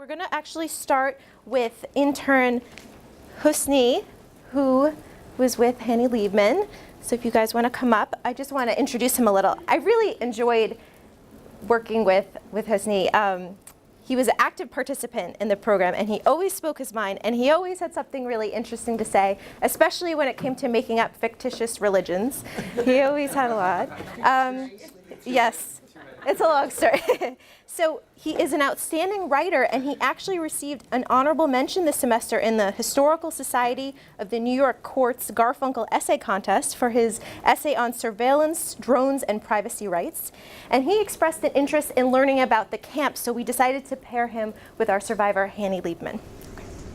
We're going to actually start with intern Husni, who was with Hanne Liebmann. So if you guys want to come up, I just want to introduce him a little. I really enjoyed working with Husni. He was an active participant in the program, and he always spoke his mind, and he always had something really interesting to say, especially when it came to making up fictitious religions. He always had a lot. Yes, it's a long story. So he is an outstanding writer, and he actually received an honorable mention this semester in the Historical Society of the New York Court's Garfunkel Essay Contest for his essay on surveillance, drones, and privacy rights. And he expressed an interest in learning about the camp, so we decided to pair him with our survivor, Hanne Liebmann.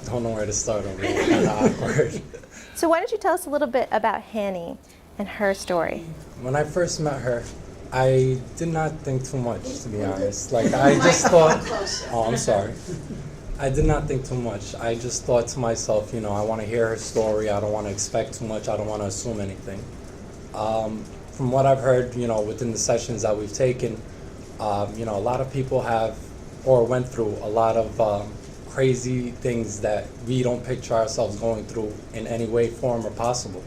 Don't know where to start over here. Kind of awkward. So why don't you tell us a little bit about Hanne and her story? When I first met her, I did not think too much, to be honest. Like, I just thought, oh, I'm sorry. I did not think too much. I just thought to myself, you know, I want to hear her story. I don't want to expect too much. I don't want to assume anything. From what I've heard, you know, within the sessions that we've taken, you know, a lot of people have or went through a lot of crazy things that we don't picture ourselves going through in any way, form, or possible.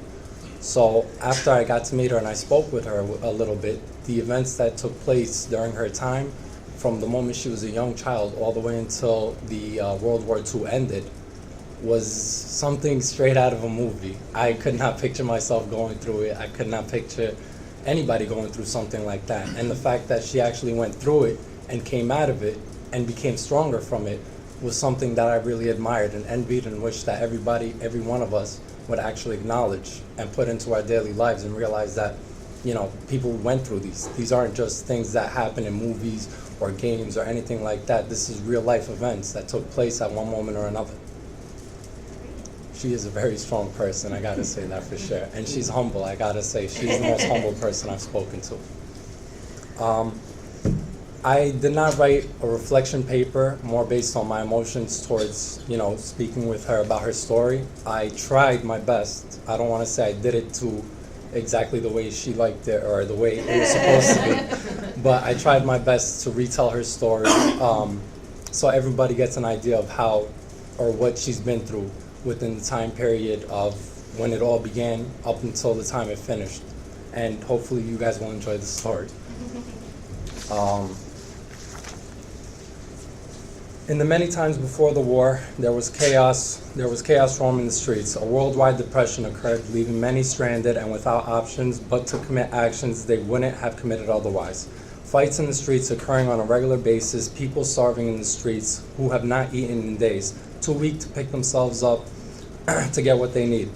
So after I got to meet her and I spoke with her a little bit, the events that took place during her time, from the moment she was a young child all the way until the World War II ended, was something straight out of a movie. I could not picture myself going through it. I could not picture anybody going through something like that. And the fact that she actually went through it and came out of it and became stronger from it was something that I really admired and envied, and wished that everybody, every one of us, would actually acknowledge and put into our daily lives and realize that, you know, people went through these. These aren't just things that happen in movies or games or anything like that. This is real life events that took place at one moment or another. She is a very strong person, I gotta say that for sure. And she's humble, I gotta say. She's the most humble person I've spoken to. I did not write a reflection paper, more based on my emotions towards, you know, speaking with her about her story. I tried my best. I don't want to say I did it to exactly the way she liked it or the way it was supposed to be, but I tried my best to retell her story, so everybody gets an idea of how or what she's been through within the time period of when it all began up until the time it finished. And hopefully you guys will enjoy the story. In the many times before the war, there was chaos roaming the streets. A worldwide depression occurred, leaving many stranded and without options but to commit actions they wouldn't have committed otherwise. Fights in the streets occurring on a regular basis, people starving in the streets who have not eaten in days, too weak to pick themselves up to get what they need.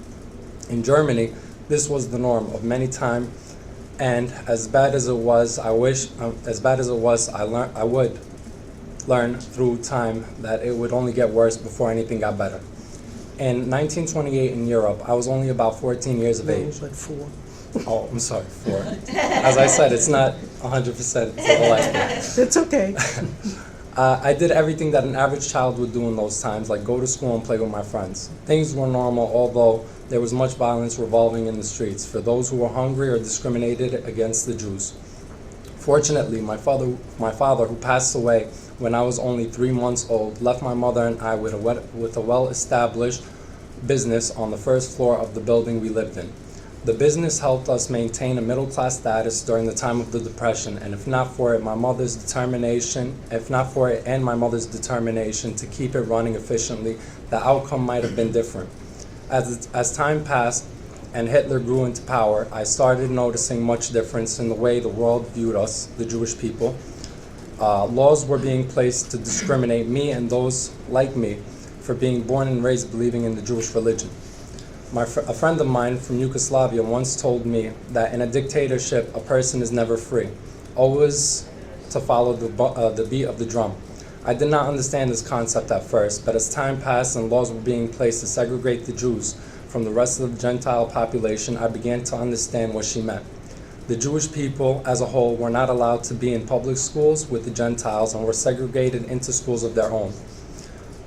In Germany, this was the norm of many times, and as bad as it was, I would learn through time that it would only get worse before anything got better. In 1928 in Europe, I was only about 14 years of age. But 4. Oh, I'm sorry, 4. As I said, it's not 100% life. It's okay. I did everything that an average child would do in those times, like go to school and play with my friends. Things were normal, although there was much violence revolving in the streets for those who were hungry or discriminated against the Jews. Fortunately, my father, who passed away when I was only 3 months old, left my mother and I with a well-established business on the first floor of the building we lived in. The business helped us maintain a middle-class status during the time of the Depression, and if not for it and my mother's determination to keep it running efficiently, the outcome might have been different. As time passed and Hitler grew into power, I started noticing much difference in the way the world viewed us, the Jewish people. Laws were being placed to discriminate me and those like me for being born and raised believing in the Jewish religion. A friend of mine from Yugoslavia once told me that in a dictatorship, a person is never free, always to follow the beat of the drum. I did not understand this concept at first, but as time passed and laws were being placed to segregate the Jews from the rest of the Gentile population, I began to understand what she meant. The Jewish people as a whole were not allowed to be in public schools with the Gentiles and were segregated into schools of their own.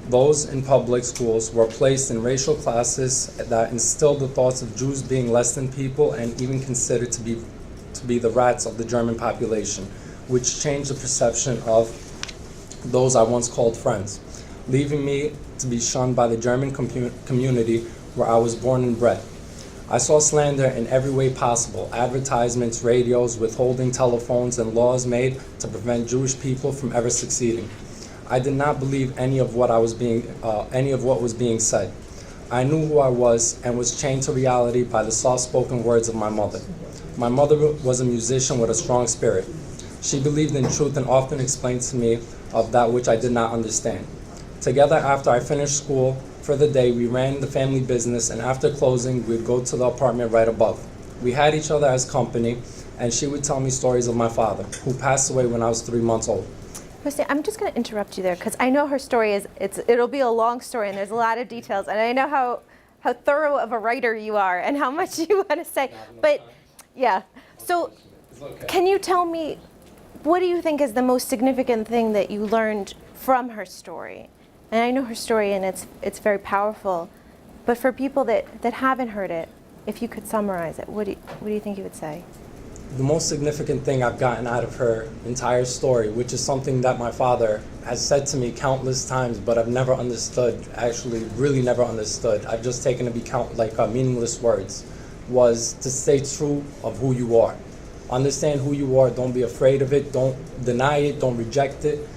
Those in public schools were placed in racial classes that instilled the thoughts of Jews being less than people and even considered to be the rats of the German population, which changed the perception of those I once called friends. leaving me to be shunned by the German community where I was born and bred. I saw slander in every way possible: advertisements, radios, withholding telephones, and laws made to prevent Jewish people from ever succeeding. I did not believe any of what was being said. I knew who I was and was chained to reality by the soft-spoken words of my mother. My mother was a musician with a strong spirit. She believed in truth and often explained to me of that which I did not understand. Together, after I finished school for the day, we ran the family business, and after closing, we'd go to the apartment right above. We had each other as company, and she would tell me stories of my father, who passed away when I was 3 months old. Husni, I'm just going to interrupt you there because I know her story it'll be a long story and there's a lot of details, and I know how thorough of a writer you are and how much you want to say. But yeah, so can you tell me, what do you think is the most significant thing that you learned from her story? And I know her story and it's very powerful, but for people that haven't heard it, if you could summarize it, what do you think you would say? The most significant thing I've gotten out of her entire story, which is something that my father has said to me countless times, but I've never understood, actually really never understood, I've just taken to be meaningless words, was to stay true of who you are. Understand who you are, don't be afraid of it, don't deny it, don't reject it.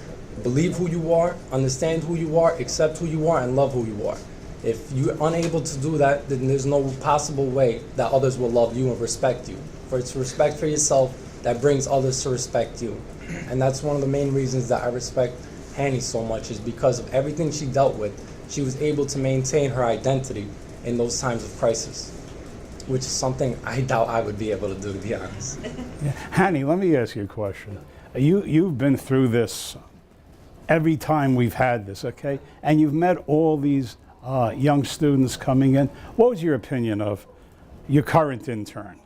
Believe who you are, understand who you are, accept who you are, and love who you are. If you're unable to do that, then there's no possible way that others will love you and respect you. For it's respect for yourself that brings others to respect you. And that's one of the main reasons that I respect Hanne so much, is because of everything she dealt with. She was able to maintain her identity in those times of crisis, which is something I doubt I would be able to do, to be honest. Yeah. Hanne, let me ask you a question. You've been through this every time we've had this, okay? And you've met all these young students coming in. What was your opinion of your current intern?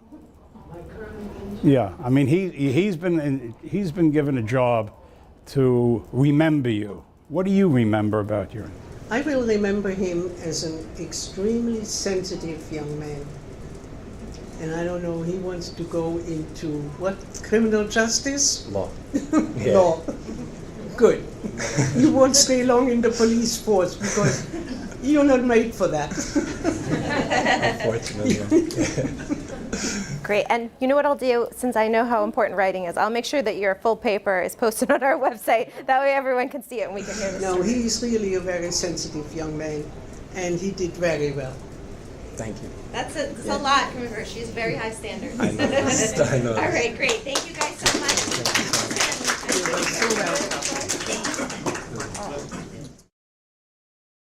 Yeah, I mean, he's been given a job to remember you. What do you remember about your? I will remember him as an extremely sensitive young man. And I don't know, he wants to go into what? Criminal justice? Law. Yeah. Law. Good. You won't stay long in the police force because you're not made for that. Unfortunately. Great, and you know what I'll do, since I know how important writing is, I'll make sure that your full paper is posted on our website. That way everyone can see it and we can hear the story. No, he's really a very sensitive young man, and he did very well. Thank you. That's a lot from her. She has very high standards. I know. I know. All right, great. Thank you guys.